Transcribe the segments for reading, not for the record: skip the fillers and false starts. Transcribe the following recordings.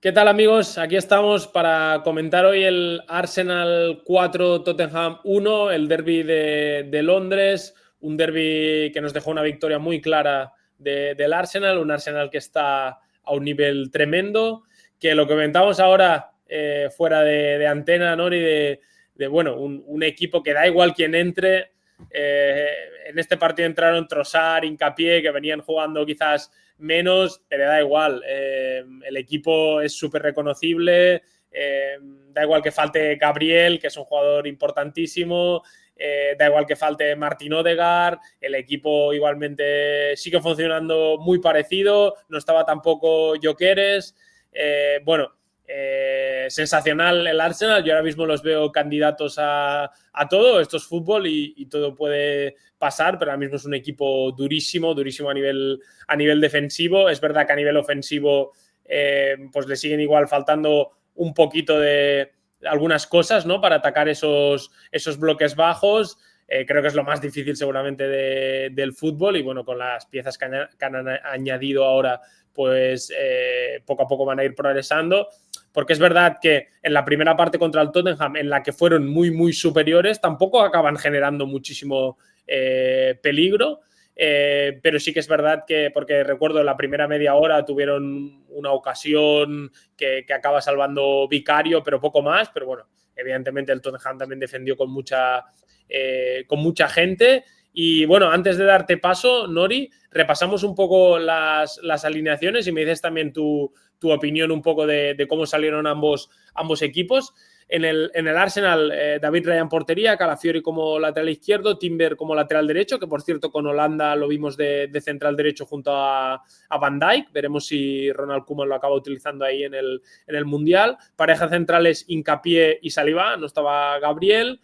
¿Qué tal, amigos? Aquí estamos para comentar hoy el Arsenal 4, Tottenham 1, el derbi de Londres, un derbi que nos dejó una victoria muy clara del Arsenal, un Arsenal que está a un nivel tremendo, que lo que comentamos ahora fuera de antena, Nori, bueno, un equipo que da igual quién entre. En este partido entraron Trossard, Hincapié, que venían jugando quizás menos, pero da igual. El equipo es súper reconocible. Da igual que falte Gabriel, que es un jugador importantísimo. Da igual que falte Martin Odegaard. El equipo igualmente sigue funcionando muy parecido. No estaba tampoco Gyökeres. Sensacional el Arsenal. Yo ahora mismo los veo candidatos a todo. Esto es fútbol y todo puede pasar, pero ahora mismo es un equipo durísimo a nivel defensivo. Es verdad que a nivel ofensivo pues le siguen igual faltando un poquito de algunas cosas, ¿no? Para atacar esos bloques bajos. Creo que es lo más difícil seguramente del fútbol y bueno, con las piezas que han añadido ahora, pues poco a poco van a ir progresando. Porque es verdad que en la primera parte contra el Tottenham, en la que fueron muy superiores, tampoco acaban generando muchísimo peligro. Pero sí que es verdad que, porque recuerdo en la primera media hora tuvieron una ocasión que acaba salvando Vicario, pero poco más. Pero bueno, evidentemente el Tottenham también defendió con mucha gente. Y bueno, antes de darte paso, Nori, repasamos un poco las alineaciones y me dices también tu opinión un poco de cómo salieron ambos equipos. En el Arsenal, David Raya en portería, Calafiori como lateral izquierdo, Timber como lateral derecho, que por cierto con Holanda lo vimos de central derecho junto a Van Dijk. Veremos si Ronald Koeman lo acaba utilizando ahí en el Mundial. Pareja centrales Hincapié y Saliba, no estaba Gabriel.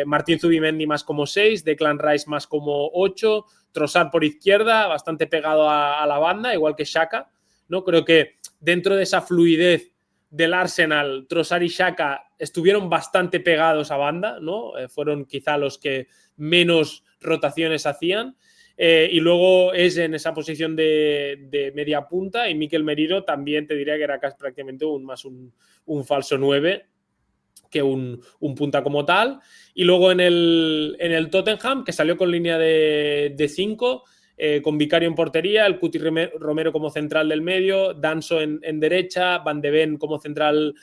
Martín Zubimendi más como 6, Declan Rice más como 8, Trossard por izquierda, bastante pegado a la banda, igual que Xhaka, ¿no? Creo que dentro de esa fluidez del Arsenal, Trossard y Xhaka estuvieron bastante pegados a banda, ¿no? Fueron quizá los que menos rotaciones hacían. Y luego es en esa posición de media punta y Mikel Merino también te diría que era casi prácticamente un falso 9 que un punta como tal. Y luego en el Tottenham, que salió con línea de 5, con Vicario en portería, el Cuti Romero como central del medio, Danso en derecha, Van de Ven como central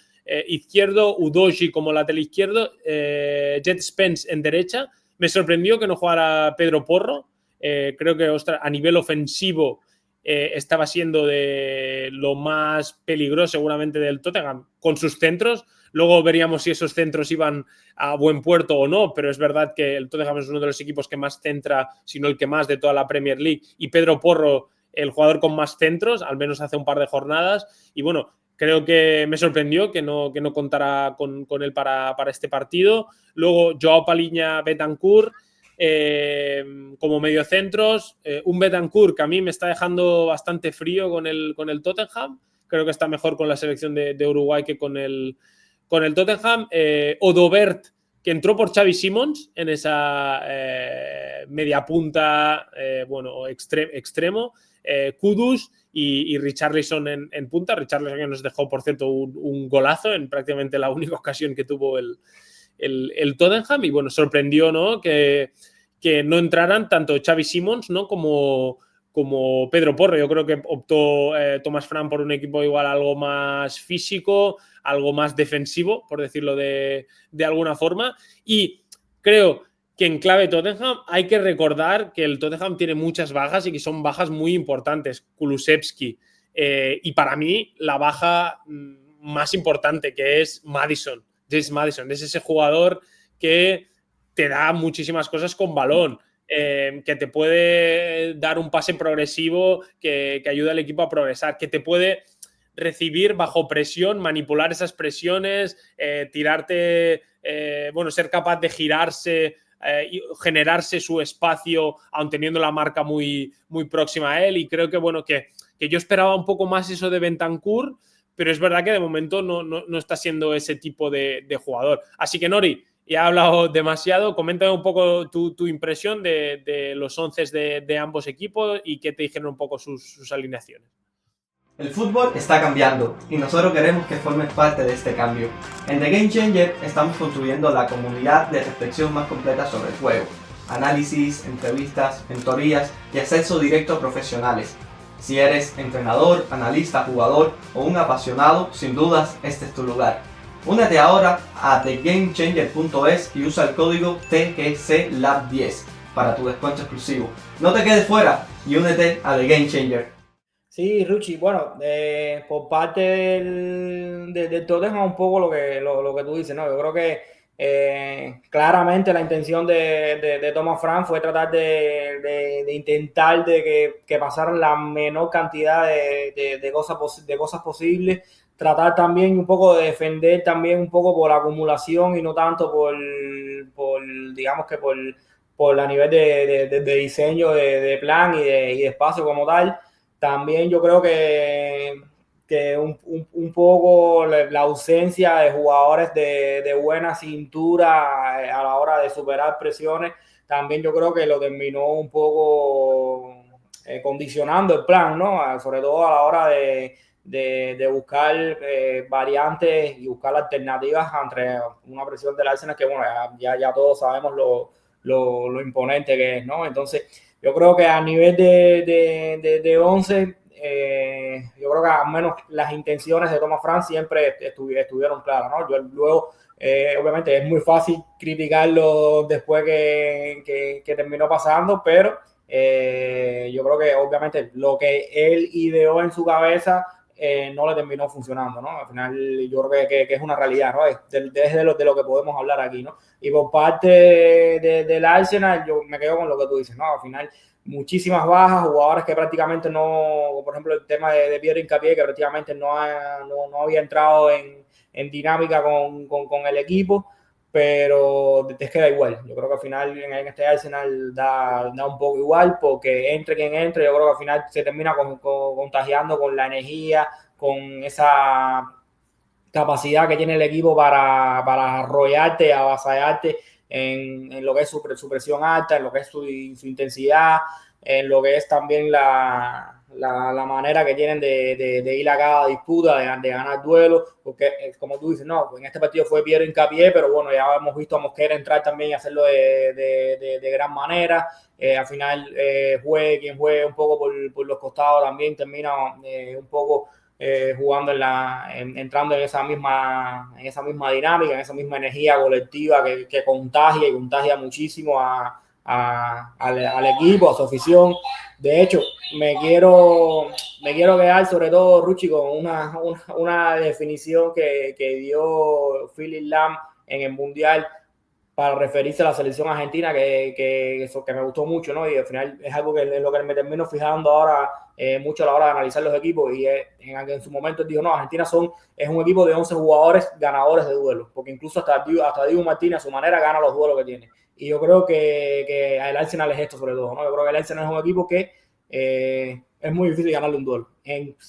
izquierdo, Udogie como lateral izquierdo, Jet Spence en derecha. Me sorprendió que no jugara Pedro Porro. Creo que a nivel ofensivo estaba siendo de lo más peligroso seguramente del Tottenham con sus centros. Luego veríamos si esos centros iban a buen puerto o no, pero es verdad que el Tottenham es uno de los equipos que más centra, si no el que más de toda la Premier League, y Pedro Porro, el jugador con más centros, al menos hace un par de jornadas. Y bueno, creo que me sorprendió que no contara con él para este partido. Luego Joao Paliña, Bentancur como mediocentros, un Bentancur que a mí me está dejando bastante frío con el Tottenham. Creo que está mejor con la selección de Uruguay que con el Tottenham. Odobert, que entró por Xavi Simons en esa media punta, extremo. Kudus y Richarlison en punta. Richarlison que nos dejó, por cierto, un golazo en prácticamente la única ocasión que tuvo el Tottenham. Y bueno, sorprendió, ¿no? Que no entraran tanto Xavi Simons, ¿no? como Pedro Porro. Yo creo que optó Thomas Frank por un equipo igual algo más físico, algo más defensivo, por decirlo de alguna forma. Y creo que en clave Tottenham hay que recordar que el Tottenham tiene muchas bajas y que son bajas muy importantes. Kulusevski. Y para mí la baja más importante, que es Maddison. James Maddison. Es ese jugador que te da muchísimas cosas con balón. Que te puede dar un pase progresivo que ayuda al equipo a progresar, que te puede recibir bajo presión, manipular esas presiones, tirarte, ser capaz de girarse y generarse su espacio aun teniendo la marca muy próxima a él. Y creo que yo esperaba un poco más eso de Bentancur, pero es verdad que de momento no está siendo ese tipo de jugador. Así que, Nori, ya he hablado demasiado. Coméntame un poco tu impresión de los 11 de ambos equipos y qué te dijeron un poco sus alineaciones. El fútbol está cambiando y nosotros queremos que formes parte de este cambio. En The Game Changer estamos construyendo la comunidad de reflexión más completa sobre el juego. Análisis, entrevistas, mentorías y acceso directo a profesionales. Si eres entrenador, analista, jugador o un apasionado, sin dudas este es tu lugar. Únete ahora a thegamechanger.es y usa el código TGCLAB10 para tu descuento exclusivo. No te quedes fuera y únete a The Game Changer. Sí, Ruchi, bueno, por parte del Tottenham un poco lo que tú dices, ¿no? Yo creo que claramente la intención de Thomas Frank fue tratar de intentar que pasaran la menor cantidad de cosas posibles, tratar también un poco de defender también un poco por la acumulación y no tanto digamos que por la nivel de diseño, de plan y de espacio como tal. También yo creo que un poco la ausencia de jugadores de buena cintura a la hora de superar presiones, también yo creo que lo terminó un poco condicionando el plan, ¿no? Sobre todo a la hora de buscar variantes y buscar alternativas entre una presión del Arsenal que, bueno, ya todos sabemos lo imponente que es, ¿no? Entonces, yo creo que a nivel de 11, yo creo que al menos las intenciones de Thomas Frank siempre estuvieron claras, ¿no? Yo luego, obviamente, es muy fácil criticarlo después que terminó pasando, pero yo creo que obviamente lo que él ideó en su cabeza no le terminó funcionando, ¿no? Al final yo creo que es una realidad, ¿no? Es de lo que podemos hablar aquí, ¿no? Y por parte del Arsenal, yo me quedo con lo que tú dices, ¿no? Al final, muchísimas bajas, jugadores que prácticamente no, por ejemplo, el tema de Piero Hincapié, que prácticamente no había entrado en dinámica con el equipo, pero te queda igual. Yo creo que al final en este Arsenal da un poco igual, porque entre quien entre, yo creo que al final se termina contagiando con la energía, con esa capacidad que tiene el equipo para arrollarte, avasallarte en lo que es su presión alta, en lo que es su intensidad, en lo que es también la manera que tienen de ir a cada disputa, de ganar duelos, porque como tú dices, no, en este partido fue Piero Hincapié, pero bueno, ya hemos visto a Mosquera entrar también y hacerlo de gran manera. Al final, quien juegue un poco por los costados también termina un poco jugando entrando en esa misma dinámica, en esa misma energía colectiva que contagia muchísimo al equipo, a su afición. De hecho, me quiero quedar sobre todo, Ruchi, con una definición que dio Philip Lam en el Mundial para referirse a la selección argentina, que me gustó mucho, ¿no? Y al final es algo que lo que me termino fijando ahora mucho a la hora de analizar los equipos, y en su momento él dijo, no, Argentina es un equipo de 11 jugadores ganadores de duelos, porque incluso hasta Dibu Martínez a su manera gana los duelos que tiene. Y yo creo que el Arsenal es esto sobre todo, ¿no? Yo creo que el Arsenal es un equipo que es muy difícil ganarle un duelo,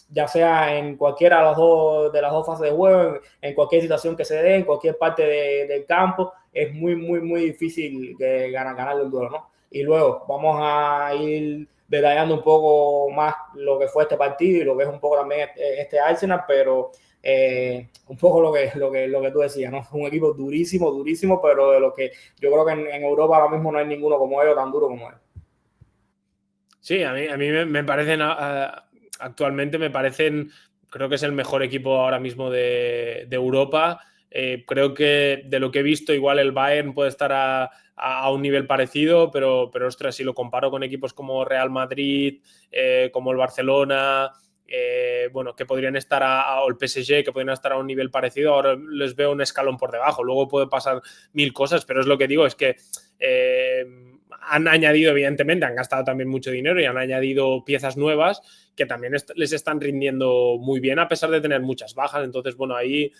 ya sea en cualquiera de las dos fases de juego, en cualquier situación que se dé, en cualquier parte del campo, es muy difícil ganarle un duelo, ¿no? Y luego vamos a ir detallando un poco más lo que fue este partido y lo que es un poco también este Arsenal, pero un poco lo que tú decías, ¿no? Un equipo durísimo, pero de lo que yo creo que en Europa ahora mismo no hay ninguno como ellos, tan duro como ellos. Sí, a mí me parecen, actualmente me parecen, creo que es el mejor equipo ahora mismo de Europa. Creo que de lo que he visto, igual el Bayern puede estar a un nivel parecido, pero ostras, si lo comparo con equipos como Real Madrid, como el Barcelona, bueno, que podrían estar o el PSG, que podrían estar a un nivel parecido, ahora les veo un escalón por debajo. Luego puede pasar mil cosas, pero es lo que digo, es que han añadido, evidentemente, han gastado también mucho dinero y han añadido piezas nuevas que también les están rindiendo muy bien a pesar de tener muchas bajas. Entonces, bueno, ahí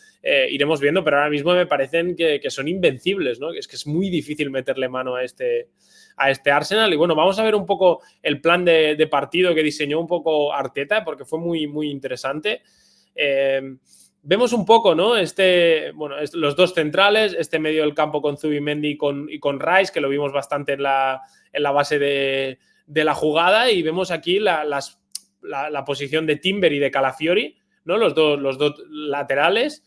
iremos viendo, pero ahora mismo me parecen que son invencibles, ¿no? Es que es muy difícil meterle mano a este Arsenal. Y bueno, vamos a ver un poco el plan de partido que diseñó un poco Arteta, porque fue muy interesante. Vemos un poco, ¿no? Los dos centrales, este medio del campo con Zubimendi y con Rice, que lo vimos bastante en la base de la jugada, y vemos aquí la posición de Timber y de Calafiori, ¿no? Los dos laterales.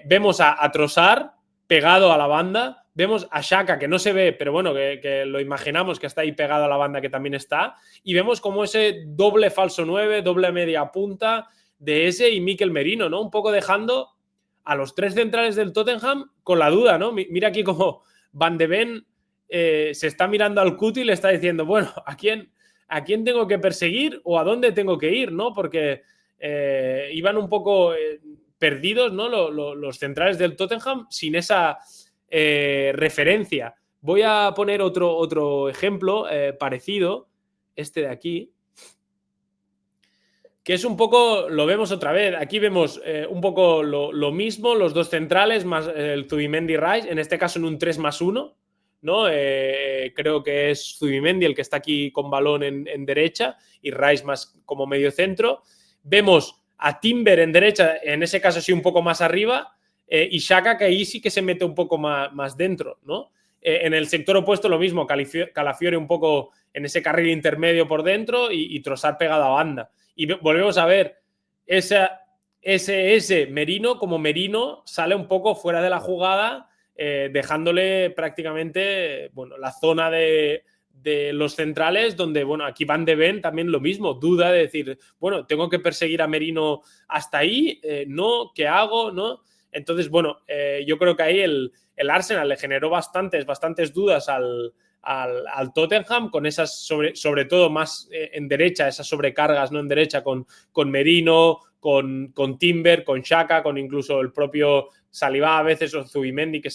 Vemos a Trossard pegado a la banda. Vemos a Xhaka, que no se ve, pero bueno, que lo imaginamos que está ahí pegado a la banda, que también está. Y vemos como ese doble falso 9, doble media punta de ese y Mikel Merino, ¿no? Un poco dejando a los 3 centrales del Tottenham con la duda, ¿no? Mira aquí como Van de Ven se está mirando al Cuti y le está diciendo, bueno, ¿a quién tengo que perseguir o a dónde tengo que ir, ¿no? Porque iban un poco perdidos, ¿no? Los centrales del Tottenham sin esa referencia. Voy a poner otro ejemplo parecido, este de aquí, que es un poco, lo vemos otra vez, aquí vemos un poco lo mismo, los dos centrales más el Zubimendi Rice, en este caso en un 3+1, ¿no? Creo que es Zubimendi el que está aquí con balón en derecha y Rice más como medio centro. Vemos a Timber en derecha, en ese caso sí un poco más arriba, y Xhaka, que ahí sí que se mete un poco más dentro, ¿no? En el sector opuesto lo mismo, Calafiori un poco en ese carril intermedio por dentro y Trossard pegado a banda. Y volvemos a ver ese Merino, como Merino sale un poco fuera de la jugada, dejándole prácticamente, bueno, la zona de los centrales, donde, bueno, aquí Van de Ven también lo mismo, duda de decir, bueno, tengo que perseguir a Merino hasta ahí, no, ¿qué hago? ¿No? Entonces, bueno, yo creo que ahí el Arsenal le generó bastantes dudas al Tottenham, con esas, sobre todo más en derecha, esas sobrecargas, ¿no? En derecha con Merino, con Timber, con Xhaka, con incluso el propio Saliba a veces, o Zubimendi que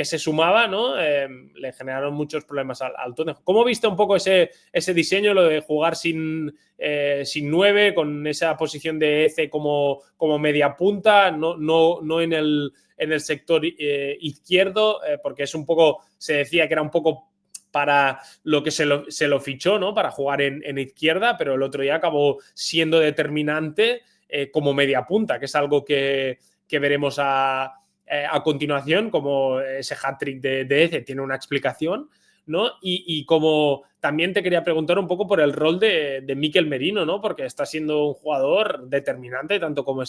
se sumaba, ¿no? Le generaron muchos problemas al Tottenham. ¿Cómo viste un poco ese diseño, lo de jugar sin 9, con esa posición de Eze como media punta, no en el sector izquierdo, porque es un poco, se decía que era un poco para lo que se lo fichó, ¿no? Para jugar en izquierda, pero el otro día acabó siendo determinante como media punta, que es algo que veremos a continuación, como ese hat-trick de Eze tiene una explicación, ¿no? Y como también te quería preguntar un poco por el rol de Mikel Merino, ¿no? Porque está siendo un jugador determinante, tanto como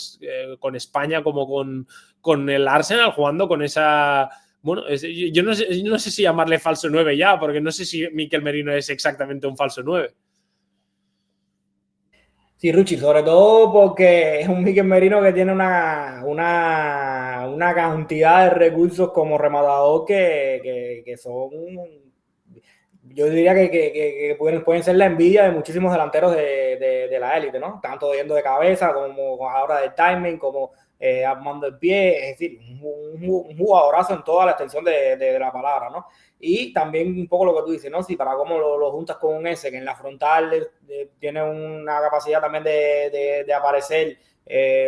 con España como con el Arsenal, jugando con esa... Bueno, yo no sé si llamarle falso 9 ya, porque no sé si Mikel Merino es exactamente un falso 9. Sí, Ruchi, sobre todo porque es un Mikel Merino que tiene una cantidad de recursos como rematador que son, yo diría que pueden ser la envidia de muchísimos delanteros de la élite, ¿no? Tanto yendo de cabeza como a la hora del timing, como armando el pie, es decir, un jugadorazo en toda la extensión de la palabra, ¿no? Y también un poco lo que tú dices, ¿no? Si para cómo lo juntas con un S, que en la frontal tiene una capacidad también de aparecer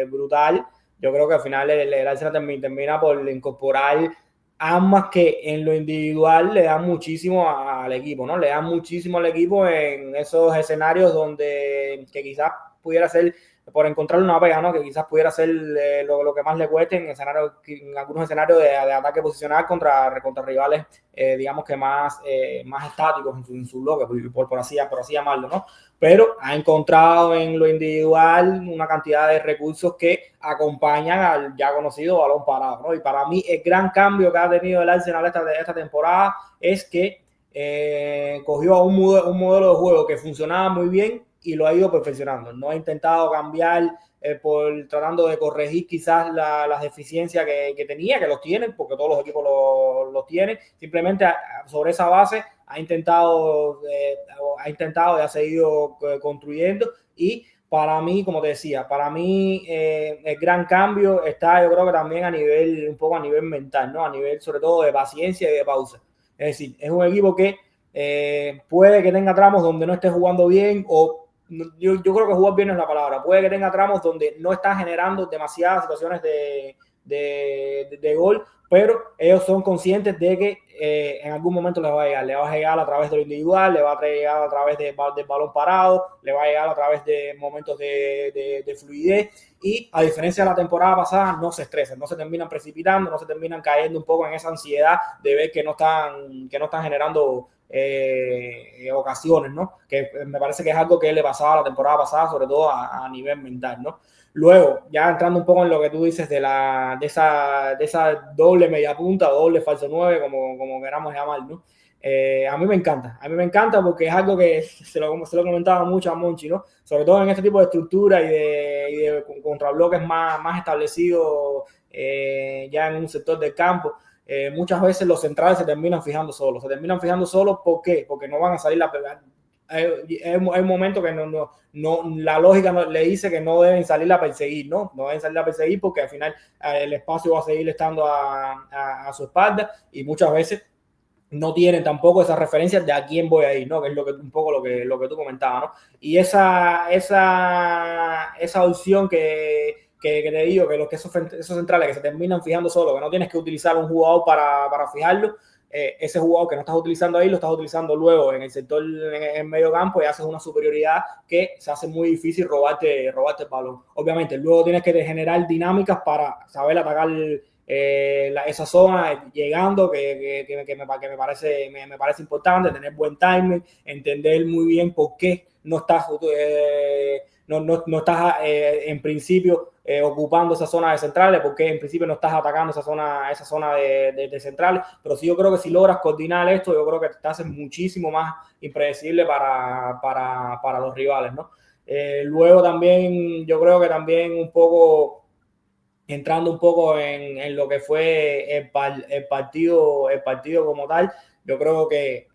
brutal, yo creo que al final el Arsenal termina por incorporar armas que en lo individual le dan muchísimo al equipo, ¿no? Le dan muchísimo al equipo en esos escenarios donde que quizás pudiera ser por encontrar una pega, ¿no? Que quizás pudiera ser lo que más le cueste en algunos escenarios de ataque posicional contra rivales, digamos que más estáticos en su bloque, por así llamarlo, ¿no? Pero ha encontrado en lo individual una cantidad de recursos que acompañan al ya conocido balón parado, ¿no? Y para mí el gran cambio que ha tenido el Arsenal esta temporada es que cogió a un modelo de juego que funcionaba muy bien y lo ha ido perfeccionando. No ha intentado cambiar tratando de corregir quizás las deficiencias que tenía, que los tienen, porque todos los equipos los tienen. Simplemente sobre esa base ha intentado y ha seguido construyendo. Y para mí, como te decía, el gran cambio está, yo creo que también un poco a nivel mental, ¿no? A nivel sobre todo de paciencia y de pausa. Es decir, es un equipo que puede que tenga tramos donde no esté jugando bien, o yo creo que jugar bien no es la palabra, puede que tenga tramos donde no está generando demasiadas situaciones de gol, pero ellos son conscientes de que en algún momento les va a llegar a través de lo individual, le va a llegar a través del balón parado, le va a llegar a través de momentos de fluidez. Y a diferencia de la temporada pasada, no se estresan, no se terminan precipitando, no se terminan cayendo un poco en esa ansiedad de ver que no están generando ocasiones, ¿no? Que me parece que es algo que le pasaba la temporada pasada, sobre todo a nivel mental, ¿no? Luego, ya entrando un poco en lo que tú dices de esa doble media punta o doble falso 9, como queramos llamar, ¿no? A mí me encanta porque es algo que se lo comentaba mucho a Monchi, ¿no? Sobre todo en este tipo de estructura y de contrabloques más establecidos ya en un sector del campo. Muchas veces los centrales se terminan fijando solos. ¿Por qué? Porque no van a salir la pelea. Hay un momento que la lógica le dice que no deben salir a perseguir, ¿no? No deben salir a perseguir porque al final el espacio va a seguir estando a su espalda y muchas veces no tienen tampoco esas referencias de a quién voy a ir, ¿no? Que es un poco lo que tú comentabas, ¿no? Y esa opción que te digo, que esos centrales que se terminan fijando solo, que no tienes que utilizar un jugador para fijarlo, ese jugador que no estás utilizando ahí lo estás utilizando luego en el sector en medio campo y haces una superioridad que se hace muy difícil robarte el balón. Obviamente luego tienes que generar dinámicas para saber atacar esa zona llegando que me parece importante, tener buen timing, entender muy bien por qué no estás no estás en principio ocupando esa zona de centrales, porque en principio no estás atacando esa zona de centrales, pero sí yo creo que si logras coordinar esto, yo creo que te haces muchísimo más impredecible para los rivales, ¿no? Luego también, yo creo que también un poco entrando un poco en lo que fue el partido como tal, yo creo que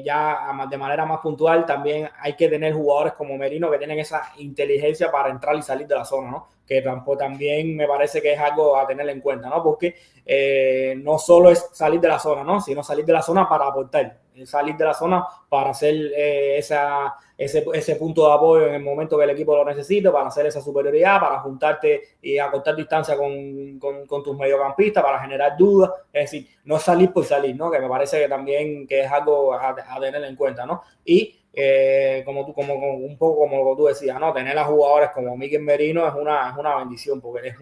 ya de manera más puntual también hay que tener jugadores como Merino que tienen esa inteligencia para entrar y salir de la zona, ¿no? Que también me parece que es algo a tener en cuenta, ¿no? Porque no solo es salir de la zona, ¿no? Sino salir de la zona para aportar, salir de la zona para hacer ese punto de apoyo en el momento que el equipo lo necesite, para hacer esa superioridad, para juntarte y acortar distancia con tus mediocampistas, para generar dudas. Es decir, no es salir por salir, ¿no? Que me parece que también que es algo a tener en cuenta, ¿no? Y un poco como lo que tú decías, ¿no? Tener a jugadores como Mikel Merino es una bendición, porque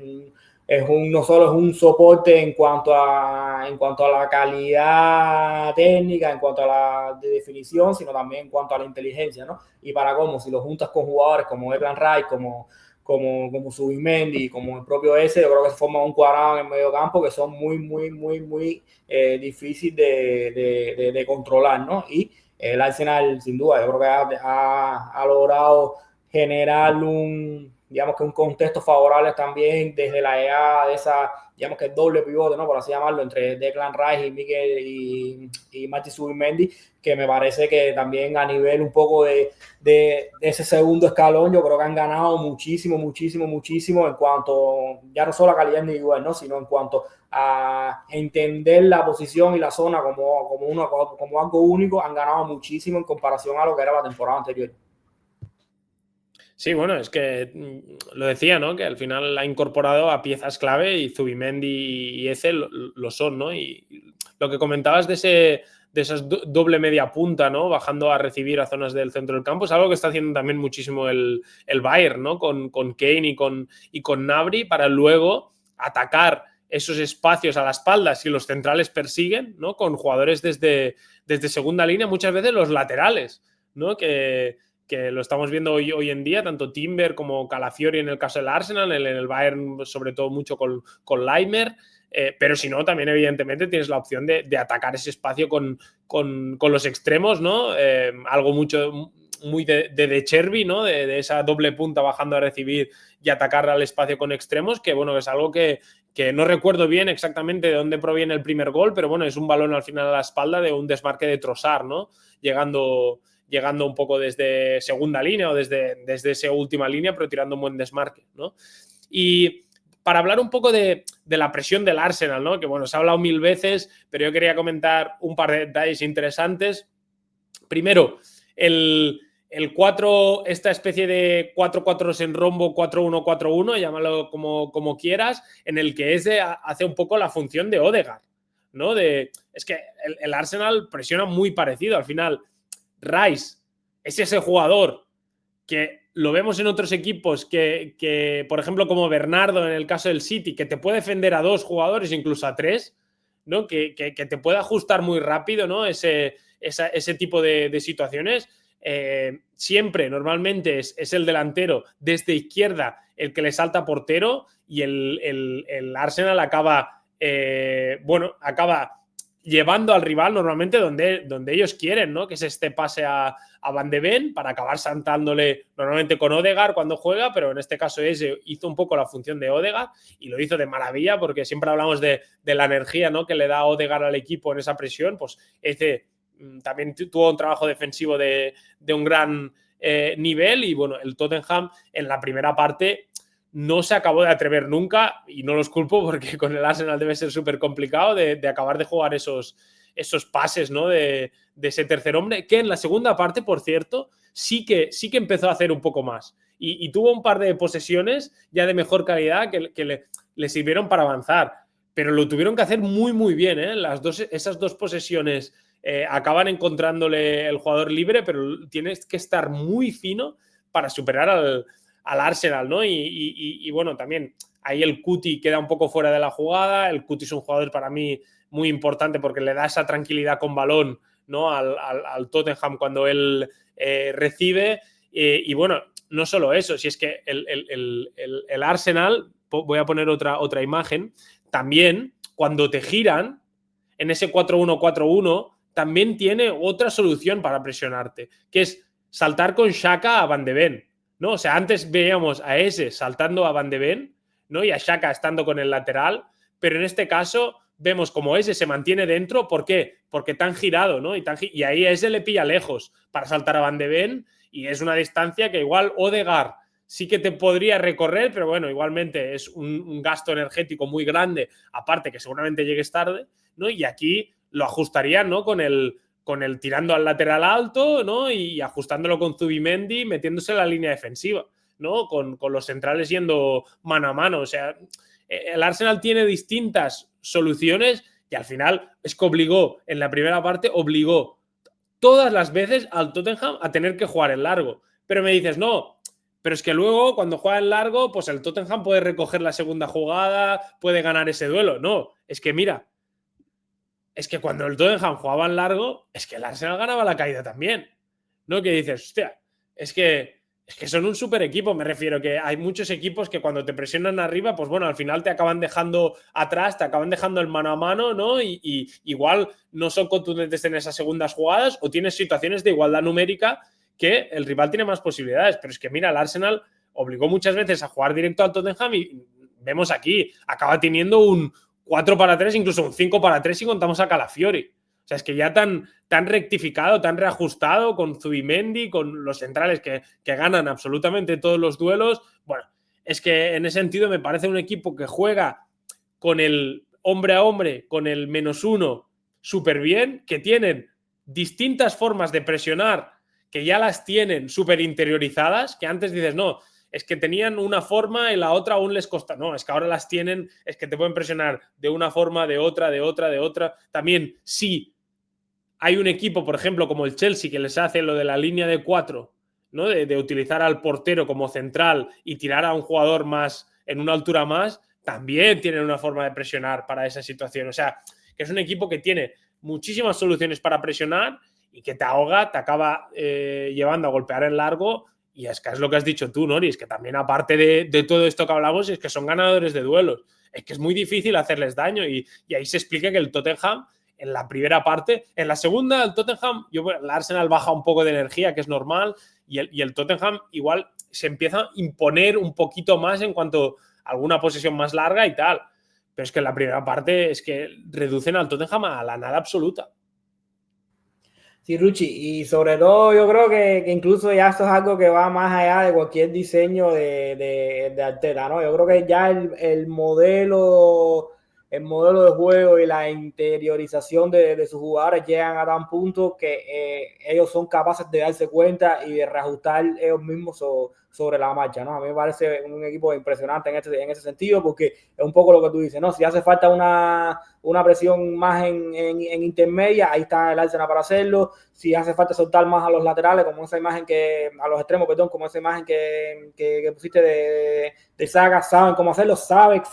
no solo es un soporte en cuanto a la calidad técnica, en cuanto a la definición, sino también en cuanto a la inteligencia, ¿no? Y si lo juntas con jugadores como Declan Rice, como Zubimendi, como el propio ese, yo creo que se forma un cuadrado en el medio campo que son muy difíciles de controlar, ¿no? Y el Arsenal, sin duda, yo creo que ha logrado generar un contexto favorable también desde la llegada de esa, digamos que el doble pivote, ¿no? Por así llamarlo, entre Declan Rice y Mikel y Martin Zubimendi, que me parece que también a nivel un poco de ese segundo escalón, yo creo que han ganado muchísimo en cuanto, ya no solo a calidad individual, ¿no? Sino en cuanto a entender la posición y la zona como algo único, han ganado muchísimo en comparación a lo que era la temporada anterior. Sí, bueno, es que lo decía, ¿no? Que al final ha incorporado a piezas clave y Zubimendi y ese lo son, ¿no? Y lo que comentabas de esas doble media punta, ¿no? Bajando a recibir a zonas del centro del campo, es algo que está haciendo también muchísimo el Bayern, ¿no? Con Kane y con Gnabry para luego atacar esos espacios a la espalda si los centrales persiguen, ¿no? Con jugadores desde segunda línea, muchas veces los laterales, ¿no? Que lo estamos viendo hoy en día, tanto Timber como Calafiori en el caso del Arsenal, en el Bayern sobre todo mucho con Laimer, pero si no, también evidentemente tienes la opción de atacar ese espacio con los extremos, ¿no? Algo muy de Cherby, ¿no? De esa doble punta bajando a recibir y atacar al espacio con extremos, que bueno, es algo que no recuerdo bien exactamente de dónde proviene el primer gol, pero bueno, es un balón al final a la espalda de un desmarque de Trossard, ¿no? Llegando un poco desde segunda línea o desde esa última línea, pero tirando un buen desmarque, ¿no? Y para hablar un poco de la presión del Arsenal, ¿no? Que bueno, se ha hablado 1000 veces, pero yo quería comentar un par de detalles interesantes. Primero, el 4, esta especie de 4-4 en rombo, 4-1-4-1, llámalo como quieras, en el que hace un poco la función de Odegaard, ¿no? Es que el Arsenal presiona muy parecido. Al final, Rice es ese jugador que lo vemos en otros equipos que, por ejemplo, como Bernardo en el caso del City, que te puede defender a 2 jugadores, incluso a 3, ¿no? Que te puede ajustar muy rápido, ¿no? Ese ese tipo de situaciones, siempre normalmente es el delantero desde izquierda el que le salta portero y el Arsenal acaba llevando al rival normalmente donde ellos quieren, ¿no? Que es este pase a Van de Ven para acabar saltándole normalmente con Odegaard cuando juega, pero en este caso hizo un poco la función de Odegaard y lo hizo de maravilla, porque siempre hablamos de la energía, ¿no?, que le da Odegaard al equipo en esa presión. Pues también tuvo un trabajo defensivo de un gran nivel. Y bueno, el Tottenham en la primera parte no se acabó de atrever nunca, y no los culpo porque con el Arsenal debe ser súper complicado de acabar de jugar esos pases, ¿no?, de ese tercer hombre, que en la segunda parte, por cierto, sí que empezó a hacer un poco más y tuvo un par de posesiones ya de mejor calidad que le sirvieron para avanzar, pero lo tuvieron que hacer muy, muy bien, ¿eh? Esas dos posesiones acaban encontrándole el jugador libre, pero tienes que estar muy fino para superar al Arsenal, ¿no? Y bueno, también ahí el Cuti queda un poco fuera de la jugada. El Cuti es un jugador para mí muy importante porque le da esa tranquilidad con balón, ¿no?, al Tottenham cuando él recibe. Y bueno, no solo eso, si es que el Arsenal, voy a poner otra imagen, también cuando te giran en ese 4-1-4-1, también tiene otra solución para presionarte, que es saltar con Xhaka a Van de Ven, ¿no? O sea, antes veíamos a ese saltando a Van de Ven, ¿no?, y a Xhaka estando con el lateral, pero en este caso vemos como ese se mantiene dentro. ¿Por qué? Porque tan girado, ¿no? Y ahí ese le pilla lejos para saltar a Van de Ven, y es una distancia que igual Odegaard sí que te podría recorrer, pero bueno, igualmente es un gasto energético muy grande, aparte que seguramente llegues tarde, ¿no? Y aquí lo ajustarían, ¿no?, con el tirando al lateral alto, ¿no?, y ajustándolo con Zubimendi, metiéndose en la línea defensiva, ¿no?, con los centrales yendo mano a mano. O sea, el Arsenal tiene distintas soluciones y al final es que en la primera parte obligó todas las veces al Tottenham a tener que jugar en largo. Pero me dices, no, pero es que luego cuando juega en largo, pues el Tottenham puede recoger la segunda jugada, puede ganar ese duelo. No, es que mira, es que cuando el Tottenham jugaba en largo, es que el Arsenal ganaba la caída también, ¿no? Que dices, hostia, es que son un super equipo. Me refiero que hay muchos equipos que cuando te presionan arriba, pues bueno, al final te acaban dejando atrás, te acaban dejando el mano a mano, ¿no? Y igual no son contundentes en esas segundas jugadas, o tienes situaciones de igualdad numérica que el rival tiene más posibilidades. Pero es que mira, el Arsenal obligó muchas veces a jugar directo al Tottenham y vemos aquí, acaba teniendo un 4-3, incluso un 5-3 si contamos a Calafiori. O sea, es que ya tan rectificado, tan reajustado, con Zubimendi, con los centrales que ganan absolutamente todos los duelos. Bueno, es que en ese sentido me parece un equipo que juega con el hombre a hombre, con el -1 súper bien, que tienen distintas formas de presionar, que ya las tienen súper interiorizadas, que antes dices, no, es que tenían una forma y la otra aún les costa. No, es que ahora las tienen, es que te pueden presionar de una forma, de otra. También sí hay un equipo, por ejemplo, como el Chelsea, que les hace lo de la línea de 4, ¿no? De utilizar al portero como central y tirar a un jugador más en una altura más, también tienen una forma de presionar para esa situación. O sea, que es un equipo que tiene muchísimas soluciones para presionar y que te ahoga, te acaba llevando a golpear en largo. Y es que es lo que has dicho tú, Noris, que también aparte de todo esto que hablamos, es que son ganadores de duelos. Es que es muy difícil hacerles daño y ahí se explica que el Tottenham en la primera parte, en la segunda el Tottenham, el Arsenal baja un poco de energía, que es normal, y el Tottenham igual se empieza a imponer un poquito más en cuanto a alguna posesión más larga y tal. Pero es que en la primera parte es que reducen al Tottenham a la nada absoluta. Sí, Ruchi, y sobre todo yo creo que incluso ya esto es algo que va más allá de cualquier diseño de Arteta, ¿no? Yo creo que ya el modelo de juego y la interiorización de sus jugadores llegan a tal punto que ellos son capaces de darse cuenta y de reajustar ellos mismos sobre la marcha, ¿no? A mí me parece un equipo impresionante en ese sentido, porque es un poco lo que tú dices, ¿no? Si hace falta una presión más en intermedia, ahí está el Arsenal para hacerlo. Si hace falta soltar más a los laterales, como esa imagen a los extremos, perdón, como esa imagen que pusiste de Saga, saben cómo hacerlo, Saga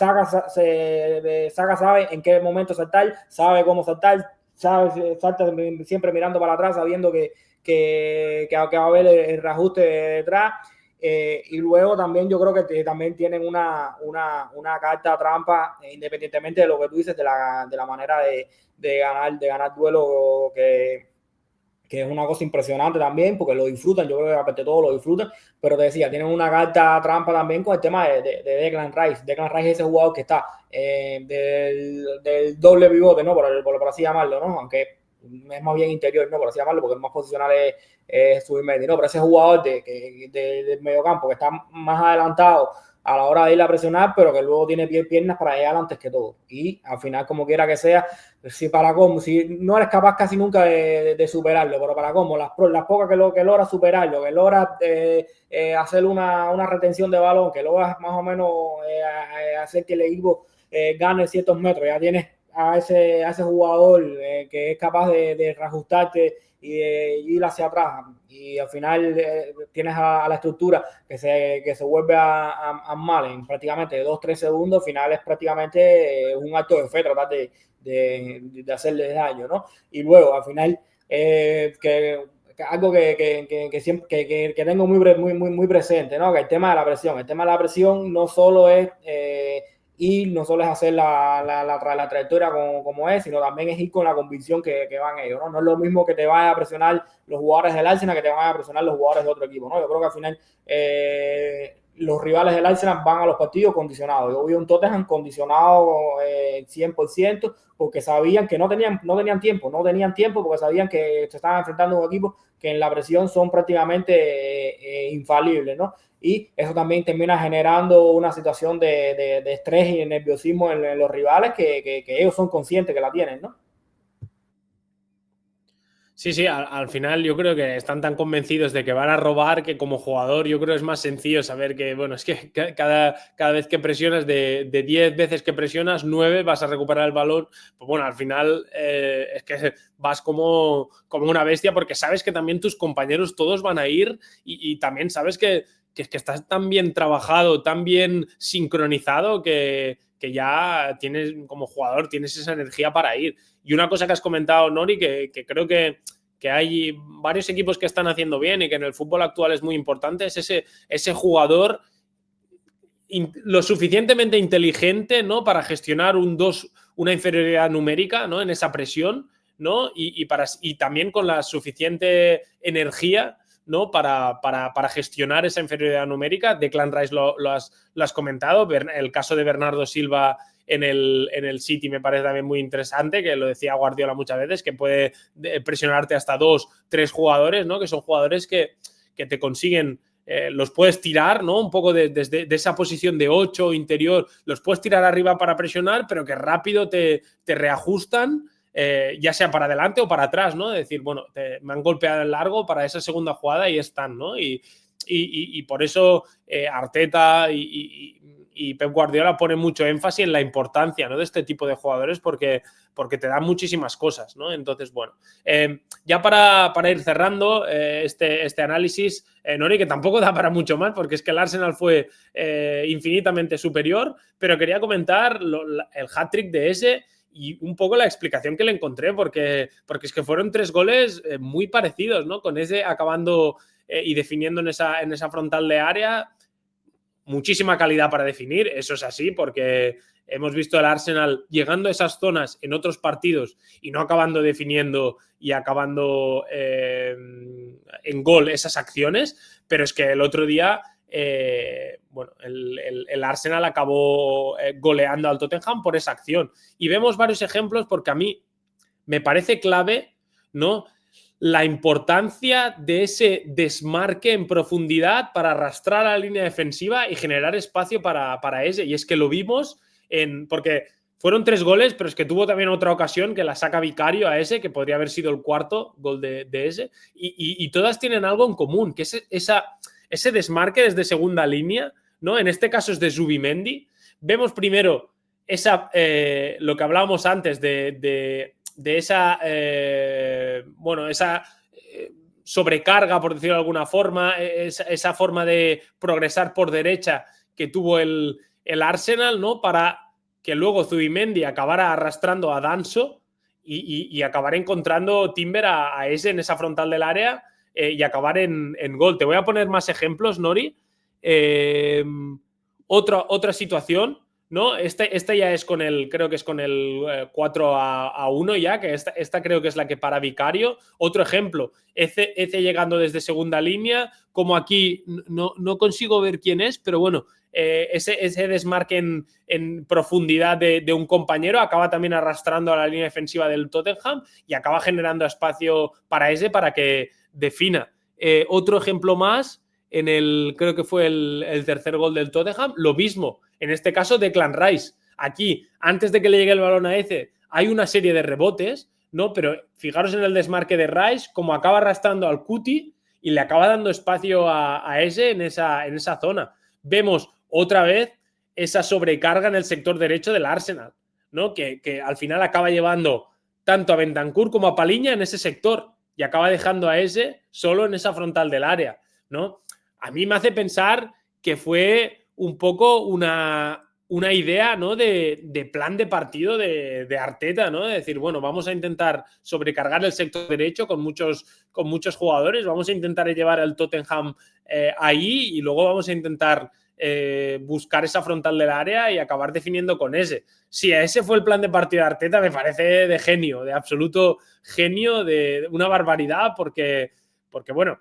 sabe en qué momento saltar, sabe cómo saltar, ¿sabes? Salta siempre mirando para atrás, sabiendo que va a haber el reajuste detrás. Y luego también yo creo que también tienen una carta trampa, independientemente de lo que tú dices, de la manera de ganar duelo, que es una cosa impresionante también, porque lo disfrutan, yo creo que aparte de todo lo disfrutan, pero te decía, tienen una carta trampa también con el tema de Declan Rice. Declan Rice es ese jugador que está del doble pivote, ¿no? Por así llamarlo, ¿no? Aunque es más bien interior, ¿no? Por así llamarlo, porque el más posicional es Zubimendi, ¿no? Pero ese jugador del mediocampo que está más adelantado a la hora de ir a presionar, pero que luego tiene piernas para llegar antes que todo. Y al final, como quiera que sea, si no eres capaz casi nunca de superarlo, pero para cómo, las pocas que logra superarlo, que logra hacer una retención de balón, que logra más o menos hacer que el equipo gane ciertos metros, ya tienes a ese jugador que es capaz de reajustarte y de ir hacia atrás, y al final tienes a la estructura que se vuelve a mal en prácticamente 2-3 segundos. Al final es prácticamente un acto de fe tratar de hacerle daño, ¿no? Y luego al final algo que siempre que tengo muy presente, ¿no? Que el tema de la presión no solo es ir, no solo es hacer la trayectoria como es, sino también es ir con la convicción que van ellos, ¿no? No es lo mismo que te vayan a presionar los jugadores del Arsenal que te van a presionar los jugadores de otro equipo, ¿no? Yo creo que al final los rivales del Arsenal van a los partidos condicionados. Yo vi un Tottenham condicionado 100%, porque sabían que no tenían tiempo porque sabían que se estaban enfrentando a un equipo que en la presión son prácticamente infalibles, ¿no? Y eso también termina generando una situación de estrés y de nerviosismo en los rivales que ellos son conscientes que la tienen, ¿no? Sí, al final yo creo que están tan convencidos de que van a robar que como jugador yo creo que es más sencillo saber que, bueno, es que cada vez que presionas, de 10 veces que presionas, 9 vas a recuperar el balón. Pues bueno, al final es que vas como una bestia, porque sabes que también tus compañeros todos van a ir y también sabes que estás tan bien trabajado, tan bien sincronizado que ya tienes, como jugador, tienes esa energía para ir. Y una cosa que has comentado, Nori, que creo que hay varios equipos que están haciendo bien y que en el fútbol actual es muy importante, es ese jugador lo suficientemente inteligente, ¿no? Para gestionar una inferioridad numérica, ¿no? En esa presión, ¿no? Y también con la suficiente energía, ¿no? Para gestionar esa inferioridad numérica. Declan Rice lo has comentado. El caso de Bernardo Silva en el City me parece también muy interesante, que lo decía Guardiola muchas veces, que puede presionarte hasta 2-3 jugadores, ¿no? Que son jugadores que te consiguen, los puedes tirar, ¿no? Un poco desde esa posición de 8 interior, los puedes tirar arriba para presionar, pero que rápido te reajustan, ya sea para adelante o para atrás, ¿no? Es decir, bueno, me han golpeado en largo para esa segunda jugada y están, ¿no? Y por eso Arteta y Pep Guardiola ponen mucho énfasis en la importancia, ¿no? De este tipo de jugadores porque te dan muchísimas cosas, ¿no? Entonces, bueno, ya para ir cerrando este análisis, Nori, que tampoco da para mucho más porque es que el Arsenal fue infinitamente superior, pero quería comentar el hat-trick de ese y un poco la explicación que le encontré, porque es que fueron 3 goles muy parecidos, ¿no? Con ese acabando y definiendo en esa frontal de área. Muchísima calidad para definir, eso es así, porque hemos visto al Arsenal llegando a esas zonas en otros partidos y no acabando definiendo y acabando en gol esas acciones, pero es que el otro día bueno, el Arsenal acabó goleando al Tottenham por esa acción. Y vemos varios ejemplos porque a mí me parece clave, ¿no?, la importancia de ese desmarque en profundidad para arrastrar a la línea defensiva y generar espacio para ese. Y es que lo vimos porque fueron 3 goles, pero es que tuvo también otra ocasión que la saca Vicario a ese, que podría haber sido el 4º gol de ese. Y todas tienen algo en común, que es ese desmarque desde segunda línea, ¿no? En este caso es de Zubimendi. Vemos primero lo que hablábamos antes de esa sobrecarga, por decirlo de alguna forma, esa forma de progresar por derecha que tuvo el Arsenal, ¿no? Para que luego Zubimendi acabara arrastrando a Danso y acabar encontrando Timber a ese en esa frontal del área y acabar en gol. Te voy a poner más ejemplos, Nori. Otra situación, ¿no? Esta ya es creo que es con el 4-1 ya, que esta creo que es la que para Vicario. Otro ejemplo, Eze llegando desde segunda línea, como aquí no consigo ver quién es, pero bueno, ese desmarque en profundidad de un compañero acaba también arrastrando a la línea defensiva del Tottenham y acaba generando espacio para ese para que defina. Otro ejemplo más, creo que fue el tercer gol del Tottenham, lo mismo, en este caso Declan Rice. Aquí, antes de que le llegue el balón a Eze, hay una serie de rebotes, ¿no? Pero fijaros en el desmarque de Rice, como acaba arrastrando al Cuti y le acaba dando espacio a ese en esa zona. Vemos otra vez esa sobrecarga en el sector derecho del Arsenal, ¿no? Que al final acaba llevando tanto a Bentancur como a Paliña en ese sector y acaba dejando a ese solo en esa frontal del área, ¿no? A mí me hace pensar que fue un poco una idea, ¿no? de plan de partido de Arteta, ¿no? De decir, bueno, vamos a intentar sobrecargar el sector derecho con muchos jugadores, vamos a intentar llevar al Tottenham ahí y luego vamos a intentar buscar esa frontal del área y acabar definiendo con ese. Si ese fue el plan de partido de Arteta, me parece de genio, de absoluto genio, de una barbaridad, porque bueno,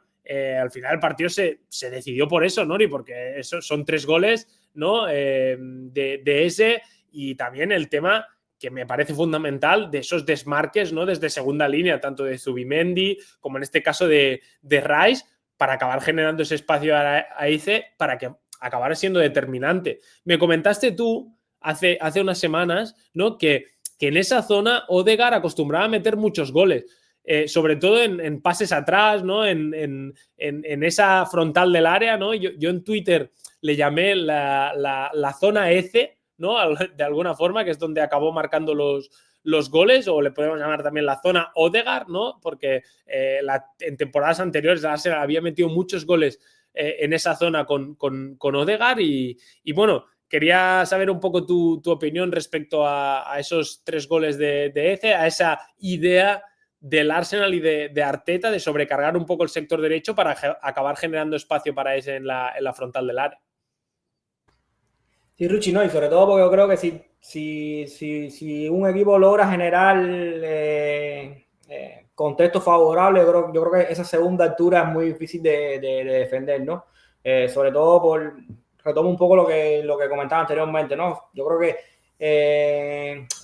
al final el partido se decidió por eso, ¿no? Y porque eso son 3 goles, ¿no? De ese, y también el tema que me parece fundamental de esos desmarques, ¿no? Desde segunda línea, tanto de Zubimendi como en este caso de Rice, para acabar generando ese espacio a Eze para que acabara siendo determinante. Me comentaste tú hace unas semanas, ¿no? Que en esa zona Odegaard acostumbraba a meter muchos goles. Sobre todo en pases atrás, ¿no? En esa frontal del área, ¿no? Yo en Twitter le llamé la zona Eze, ¿no? De alguna forma, que es donde acabó marcando los goles, o le podemos llamar también la zona Odegaard, ¿no? Porque en temporadas anteriores Arsenal había metido muchos goles en esa zona con Odegaard y bueno, quería saber un poco tu opinión respecto a esos 3 goles de Eze, a esa idea del Arsenal y de Arteta de sobrecargar un poco el sector derecho para acabar generando espacio para ese en la frontal del área. Sí, Ruchi, no, y sobre todo porque yo creo que si un equipo logra generar contexto favorable, yo creo que esa segunda altura es muy difícil de defender, ¿no? Sobre todo retomo un poco lo que comentaba anteriormente, ¿no? Yo creo que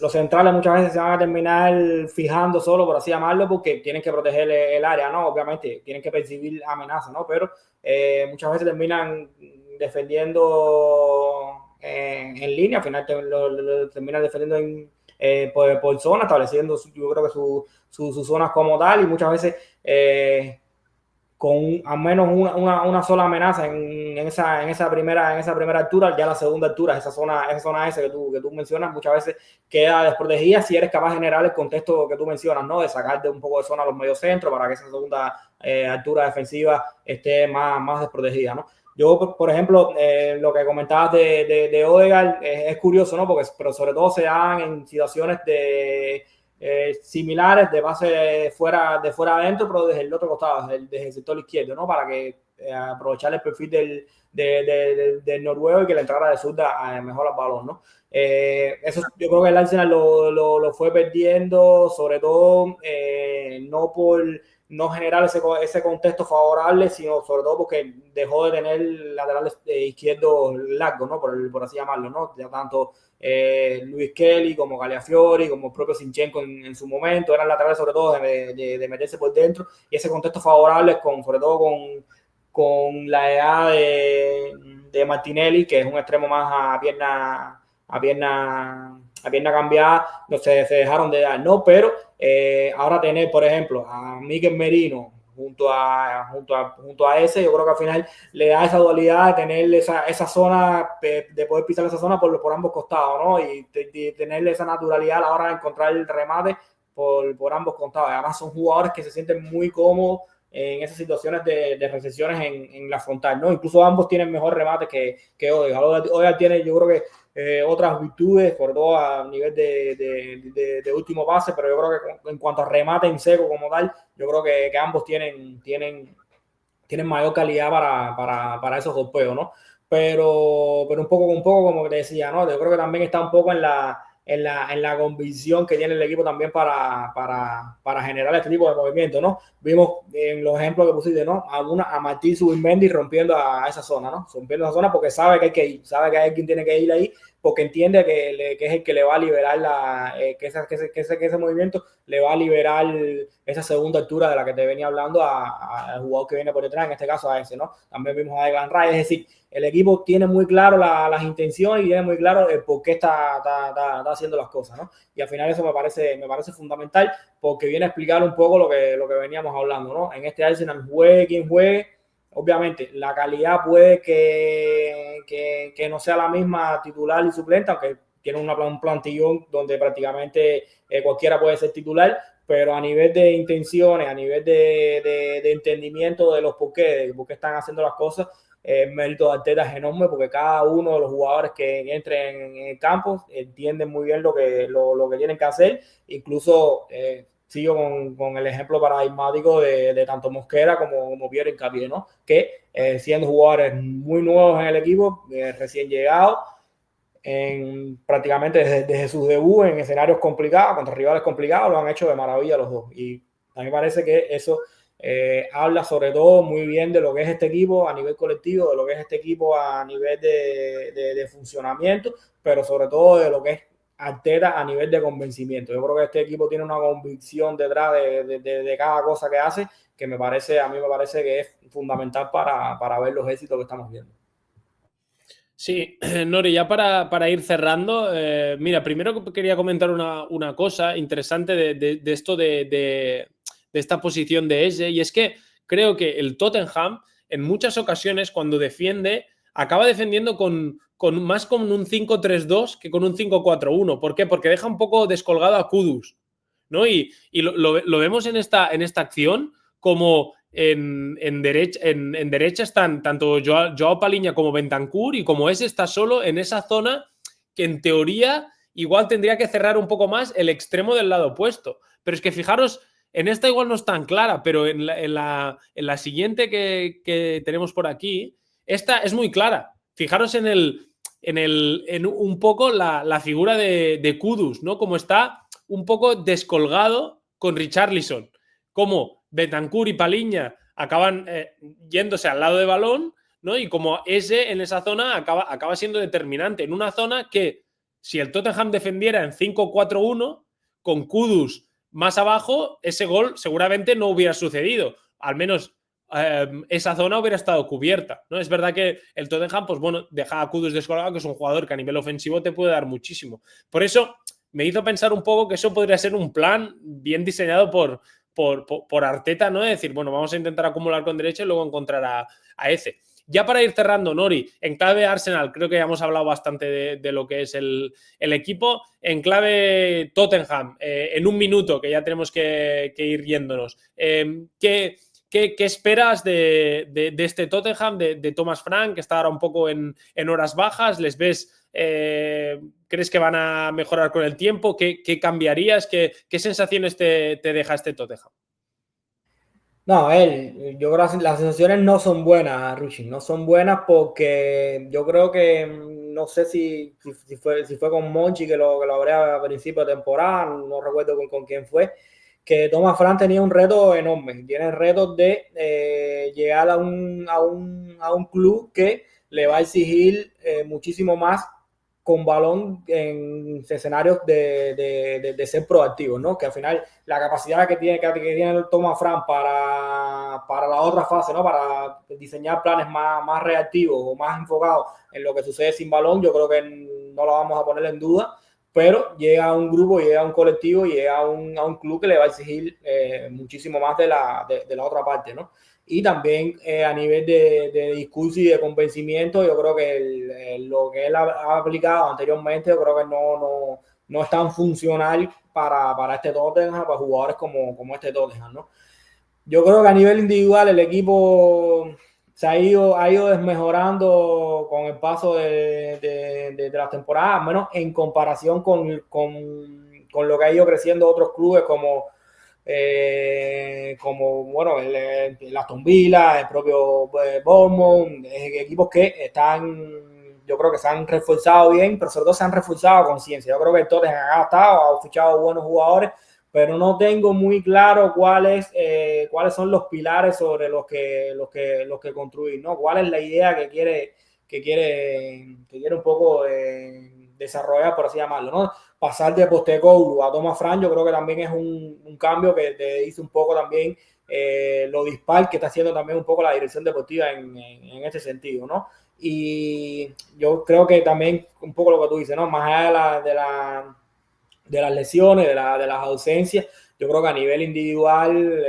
los centrales muchas veces se van a terminar fijando solo, por así llamarlo, porque tienen que proteger el área, ¿no? Obviamente tienen que percibir amenazas, ¿no? Pero muchas veces terminan defendiendo en línea, al final lo terminan defendiendo por zona, estableciendo yo creo que sus zonas como tal, y muchas veces con al menos una sola amenaza en esa primera altura, ya la segunda altura, esa zona esa que tú mencionas, muchas veces queda desprotegida si eres capaz de generar el contexto que tú mencionas, ¿no? De sacar de un poco de zona a los mediocentros para que esa segunda altura defensiva esté más desprotegida, ¿no? Yo, por ejemplo, lo que comentabas de Odegaard es curioso, ¿no? Pero sobre todo se dan en situaciones similares de base de fuera adentro, pero desde el otro costado, desde el sector izquierdo, ¿no? Para que aprovechar el perfil del noruego y que le entrara de zurda mejor al balón, ¿no? Eso yo creo que el Arsenal lo fue perdiendo, sobre todo no por no generar ese contexto favorable, sino sobre todo porque dejó de tener laterales izquierdos largos, ¿no? Por así llamarlo, ¿no? Ya tanto Luis Kelly como Galeafiori, como el propio Zinchenko en su momento, eran laterales sobre todo de meterse por dentro, y ese contexto favorable sobre todo con la edad de Martinelli, que es un extremo más a pierna cambiada, no se dejaron de dar, ¿no? Pero ahora tener, por ejemplo, a Mikel Merino junto a ese, yo creo que al final le da esa dualidad de tener esa zona, de poder pisar esa zona por ambos costados, ¿no? Y de tener esa naturalidad a la hora de encontrar el remate por ambos costados. Además son jugadores que se sienten muy cómodos en esas situaciones de recesiones en la frontal, ¿no? Incluso ambos tienen mejor remate que Odegaard. Odegaard tiene, yo creo que otras virtudes, sobre todo a nivel de último pase, pero yo creo que en cuanto a remate en seco como tal, yo creo que ambos tienen mayor calidad para esos golpeos, ¿no? Pero un poco como te decía, ¿no? Yo creo que también está un poco en la convicción que tiene el equipo también para generar este tipo de movimiento, ¿no? Vimos en los ejemplos que pusiste, ¿no? A Martín Zubimendi rompiendo a esa zona, ¿no? Rompiendo esa zona porque sabe que hay que ir, sabe que hay quien tiene que ir ahí, porque entiende que es el que le va a liberar que ese movimiento le va a liberar esa segunda altura de la que te venía hablando al jugador que viene por detrás, en este caso a ese, ¿no? También vimos a Declan Rice, es decir, el equipo tiene muy claro las intenciones y tiene muy claro el por qué está haciendo las cosas, ¿no? Y al final eso me parece fundamental porque viene a explicar un poco lo que veníamos hablando, ¿no? En este Arsenal, juegue quien juegue, obviamente la calidad puede que no sea la misma titular y suplente, aunque tiene un plantillón donde prácticamente cualquiera puede ser titular, pero a nivel de intenciones, a nivel de entendimiento de los por qué están haciendo las cosas, el mérito de Arteta es enorme porque cada uno de los jugadores que entren en el campo entienden muy bien lo que tienen que hacer. Incluso sigo con el ejemplo paradigmático de tanto Mosquera como Pierre Hincapié, ¿no? Que siendo jugadores muy nuevos en el equipo, recién llegados, prácticamente desde su debut en escenarios complicados, contra rivales complicados, lo han hecho de maravilla los dos. Y a mí me parece que eso habla sobre todo muy bien de lo que es este equipo a nivel colectivo, de lo que es este equipo a nivel de funcionamiento, pero sobre todo de lo que es Arteta a nivel de convencimiento. Yo creo que este equipo tiene una convicción detrás de cada cosa que hace que a mí me parece que es fundamental para ver los éxitos que estamos viendo. Sí, Nori, ya para ir cerrando, mira, primero quería comentar una cosa interesante de esto de esta posición de Eze, y es que creo que el Tottenham en muchas ocasiones cuando defiende acaba defendiendo más con un 5-3-2 que con un 5-4-1. ¿Por qué? Porque deja un poco descolgado a Kudus, ¿no? Y lo vemos en esta acción como en derecha están tanto Joao Paliña como Bentancur, y como ese está solo en esa zona que en teoría igual tendría que cerrar un poco más el extremo del lado opuesto. Pero es que fijaros, en esta igual no es tan clara, pero en la siguiente que tenemos por aquí, esta es muy clara. Fijaros en un poco la figura de Kudus, ¿no? Como está un poco descolgado con Richarlison. Como Bentancur y Paliña acaban yéndose al lado de balón, ¿no? Y como ese en esa zona acaba siendo determinante. En una zona que, si el Tottenham defendiera en 5-4-1, con Kudus más abajo, ese gol seguramente no hubiera sucedido. Al menos esa zona hubiera estado cubierta, ¿no? Es verdad que el Tottenham, pues bueno, deja a Kudus descolgado, que es un jugador que a nivel ofensivo te puede dar muchísimo. Por eso me hizo pensar un poco que eso podría ser un plan bien diseñado por Arteta, ¿no? Es decir, bueno, vamos a intentar acumular con derecha y luego encontrar a ese. Ya para ir cerrando, Nori, en clave Arsenal, creo que ya hemos hablado bastante de lo que es el equipo. En clave Tottenham, en un minuto, que ya tenemos que ir yéndonos, ¿qué esperas de este Tottenham, de Thomas Frank, que está ahora un poco en horas bajas? ¿Les ves? ¿Crees que van a mejorar con el tiempo? ¿Qué cambiarías? ¿Qué sensaciones te deja este Tottenham? No, yo creo que las sensaciones no son buenas, Ruchi, no son buenas porque yo creo que no sé si fue con Monchi que lo habría a principio de temporada, no recuerdo con quién fue, que Thomas Frank tenía un reto enorme, tiene retos de llegar a un club que le va a exigir muchísimo más con balón en escenarios de ser proactivos, ¿no? Que al final la capacidad que tiene el Thomas Frank para la otra fase, ¿no? Para diseñar planes más reactivos o más enfocados en lo que sucede sin balón, yo creo que no lo vamos a poner en duda, pero llega a un grupo, llega a un colectivo, llega a un club que le va a exigir muchísimo más de la otra parte, ¿no? Y también a nivel de discurso y de convencimiento, yo creo que lo que él ha aplicado anteriormente, yo creo que no es tan funcional para este Tottenham, para jugadores como este Tottenham, ¿no? Yo creo que a nivel individual el equipo ha ido desmejorando con el paso de las temporadas, al menos en comparación con lo que ha ido creciendo otros clubes como bueno, el Aston Villa, el propio Bournemouth, equipos que yo creo que se han reforzado bien, pero sobre todo se han reforzado a conciencia. Yo creo que el Tottenham ha gastado, ha fichado buenos jugadores, pero no tengo muy claro cuáles son los pilares sobre los que construir, ¿no? ¿Cuál es la idea que quiere un poco desarrollar, por así llamarlo, ¿no? Pasar de Postecoglou a Thomas Frank, yo creo que también es un cambio que te dice un poco también lo dispar que está haciendo también un poco la dirección deportiva en este sentido, ¿no? Y yo creo que también un poco lo que tú dices, ¿no? Más allá de las lesiones, de las ausencias, yo creo que a nivel individual,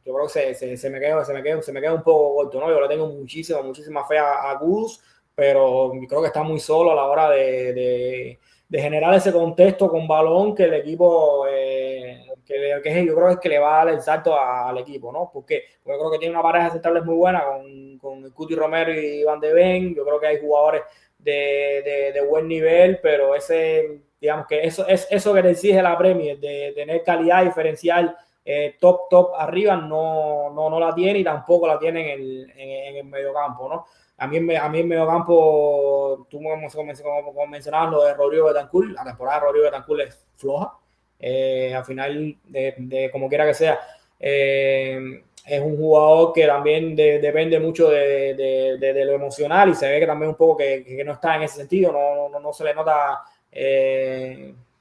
yo creo que se me queda un poco corto, ¿no? Yo le tengo muchísima fe a Kudus, pero creo que está muy solo a la hora de generar ese contexto con balón que el equipo, yo creo que es que le va a dar el salto al equipo, ¿no? Porque yo creo que tiene una pareja central muy buena con el Cuti Romero y Van de Ven. Yo creo que hay jugadores de buen nivel, pero digamos que eso que le exige la Premier de tener calidad diferencial top arriba no la tiene, y tampoco la tiene en el mediocampo, ¿no? A mí en mediocampo, tú como mencionabas lo de Rodrigo Bentancur, la temporada de Rodrigo Bentancur es floja. Al final, de como quiera que sea, es un jugador que también depende mucho de lo emocional, y se ve que también un poco que no está en ese sentido, no se le nota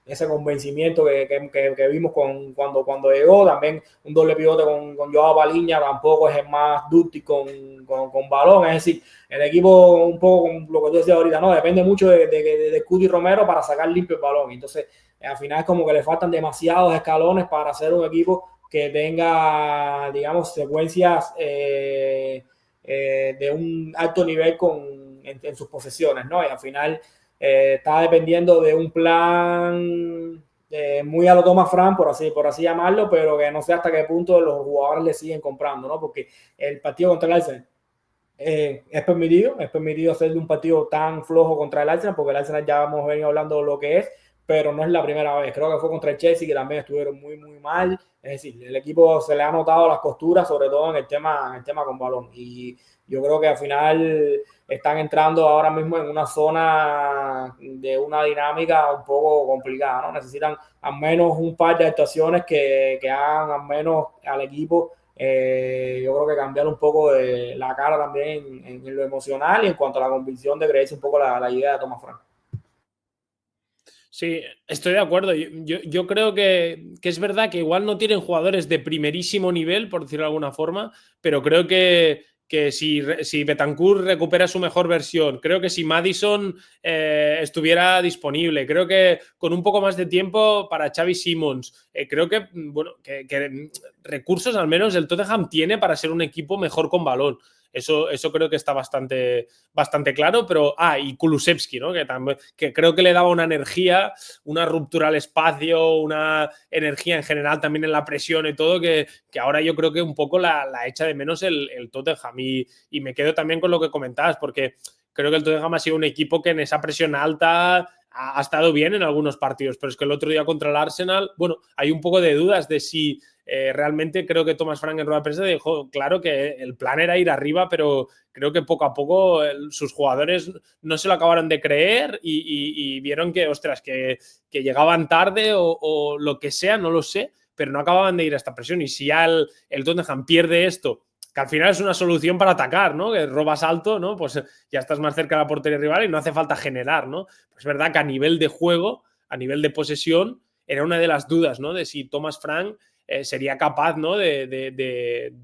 ese convencimiento que vimos cuando llegó. También un doble pivote con Joao Paliña tampoco es el más dúctil con balón. Es decir, el equipo, un poco con lo que tú decías ahorita, no depende mucho de Cuti Romero para sacar limpio el balón. Entonces, al final es como que le faltan demasiados escalones para hacer un equipo que tenga, digamos, secuencias de un alto nivel en sus posesiones, ¿no? Y al final está dependiendo de un plan muy a lo Thomas Frank, por así llamarlo, pero que no sé hasta qué punto los jugadores le siguen comprando, ¿no? Porque el partido contra el Arsenal es permitido hacerle un partido tan flojo contra el Arsenal, porque el Arsenal ya hemos venido hablando de lo que es, pero no es la primera vez. Creo que fue contra el Chelsea, que también estuvieron muy mal. Es decir, el equipo se le ha notado las costuras, sobre todo en el tema con balón. Y yo creo que al final están entrando ahora mismo en una zona de una dinámica un poco complicada, ¿no? Necesitan al menos un par de actuaciones que hagan al menos al equipo, yo creo que cambiar un poco de la cara también en lo emocional, y en cuanto a la convicción de creerse un poco la idea de Thomas Frank. Sí, estoy de acuerdo. Yo creo que es verdad que igual no tienen jugadores de primerísimo nivel, por decirlo de alguna forma, pero creo que si Bentancur recupera su mejor versión, creo que si Maddison estuviera disponible, creo que con un poco más de tiempo para Xavi Simons, creo que, bueno, que recursos al menos el Tottenham tiene para ser un equipo mejor con balón. Eso creo que está bastante claro, pero y Kulusevski, ¿no? Que creo que le daba una energía, una ruptura al espacio, una energía en general también en la presión y todo, que ahora yo creo que un poco la echa de menos el Tottenham. Y me quedo también con lo que comentabas, porque creo que el Tottenham ha sido un equipo que en esa presión alta ha estado bien en algunos partidos, pero es que el otro día contra el Arsenal, bueno, hay un poco de dudas de si realmente creo que Thomas Frank en rueda de prensa dejó claro que el plan era ir arriba, pero creo que poco a poco sus jugadores no se lo acabaron de creer y vieron que, ostras, que llegaban tarde o lo que sea, no lo sé, pero no acababan de ir a esta presión. Y si ya el Tottenham pierde esto, que al final es una solución para atacar, ¿no? Que robas alto, ¿no? Pues ya estás más cerca de la portería rival y no hace falta generar, ¿no? Pues es verdad que a nivel de juego, a nivel de posesión, era una de las dudas, ¿no? De si Thomas Frank sería capaz, ¿no? de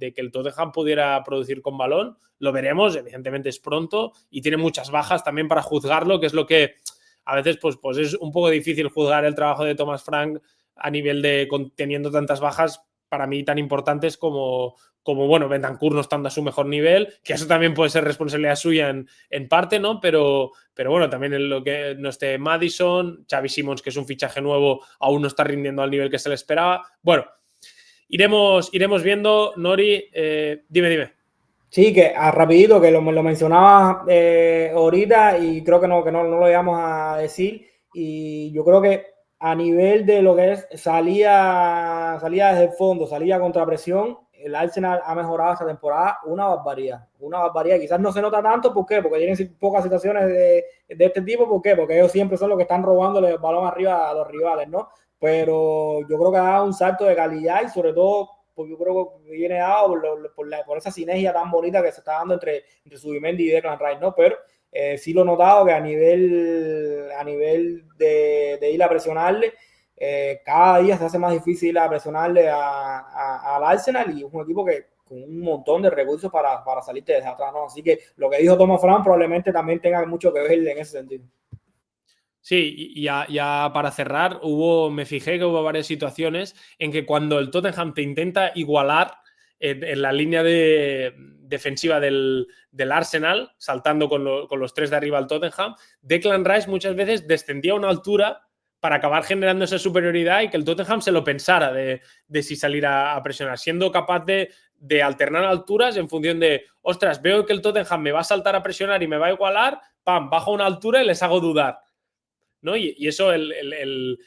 que el Tottenham pudiera producir con balón. Lo veremos, evidentemente es pronto y tiene muchas bajas también para juzgarlo, que es lo que a veces pues es un poco difícil juzgar el trabajo de Thomas Frank a nivel de teniendo tantas bajas para mí tan importantes como bueno, Bentancur no estando a su mejor nivel, que eso también puede ser responsabilidad suya en parte, ¿no? Pero bueno, también en lo que no esté Maddison, Xavi Simons, que es un fichaje nuevo, aún no está rindiendo al nivel que se le esperaba. Bueno, iremos viendo. Nori, dime. Sí, que rapidito, que lo mencionaba ahorita y creo que no lo íbamos a decir. Y yo creo que a nivel de lo que es salida desde el fondo, salida contra presión, el Arsenal ha mejorado esta temporada una barbaridad. Una barbaridad. Quizás no se nota tanto, ¿por qué? Porque tienen pocas situaciones de este tipo, ¿por qué? Porque ellos siempre son los que están robándole el balón arriba a los rivales, ¿no? Pero yo creo que ha dado un salto de calidad y sobre todo porque yo creo que viene dado por esa sinergia tan bonita que se está dando entre Zubimendi y Declan Rice, ¿no? Pero sí lo he notado que a nivel de ir a presionarle, cada día se hace más difícil ir a presionarle al Arsenal, y es un equipo que con un montón de recursos para salirte desde atrás, ¿no? Así que lo que dijo Thomas Frank probablemente también tenga mucho que ver en ese sentido. Sí, y ya para cerrar, me fijé que hubo varias situaciones en que cuando el Tottenham te intenta igualar en la línea defensiva del Arsenal, saltando con los tres de arriba al Tottenham, Declan Rice muchas veces descendía a una altura para acabar generando esa superioridad y que el Tottenham se lo pensara de si salir a presionar, siendo capaz de alternar alturas en función de, ostras, veo que el Tottenham me va a saltar a presionar y me va a igualar, pam, bajo una altura y les hago dudar, ¿no? Y eso el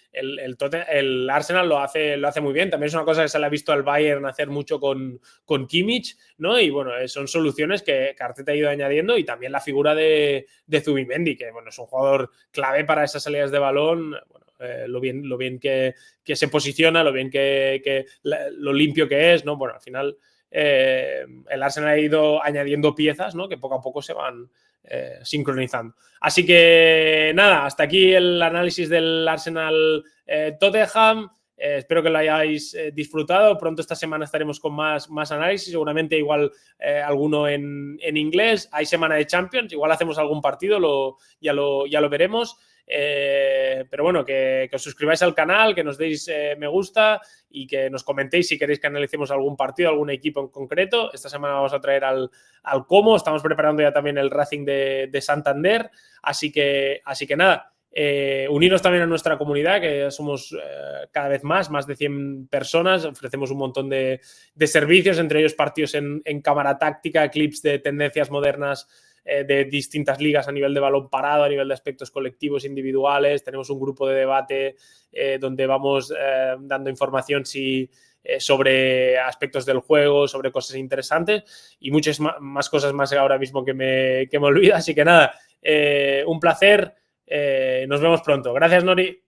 Arsenal lo hace muy bien. También es una cosa que se le ha visto al Bayern hacer mucho con Kimmich, ¿no? Y bueno, son soluciones que Arteta ha ido añadiendo, y también la figura de Zubimendi, que bueno, es un jugador clave para esas salidas de balón. Bueno, lo bien que se posiciona, lo limpio que es, ¿no? Bueno, al final el Arsenal ha ido añadiendo piezas, ¿no? Que poco a poco se van sincronizando. Así que nada, hasta aquí el análisis del Arsenal Tottenham. Espero que lo hayáis disfrutado. Pronto esta semana estaremos con más análisis, seguramente igual alguno en inglés. Hay semana de Champions, igual hacemos algún partido, ya lo veremos. Pero bueno, que os suscribáis al canal, que nos deis me gusta y que nos comentéis si queréis que analicemos algún partido, algún equipo en concreto. Esta semana vamos a traer al Como. Estamos preparando ya también el Racing de Santander. Así que nada, uniros también a nuestra comunidad, que somos cada vez más de 100 personas. Ofrecemos un montón de servicios, entre ellos partidos en cámara táctica, clips de tendencias modernas de distintas ligas a nivel de balón parado, a nivel de aspectos colectivos, individuales. Tenemos un grupo de debate donde vamos dando información sobre aspectos del juego, sobre cosas interesantes y muchas más cosas más ahora mismo que me olvido. Así que nada, un placer. Nos vemos pronto. Gracias, Nori.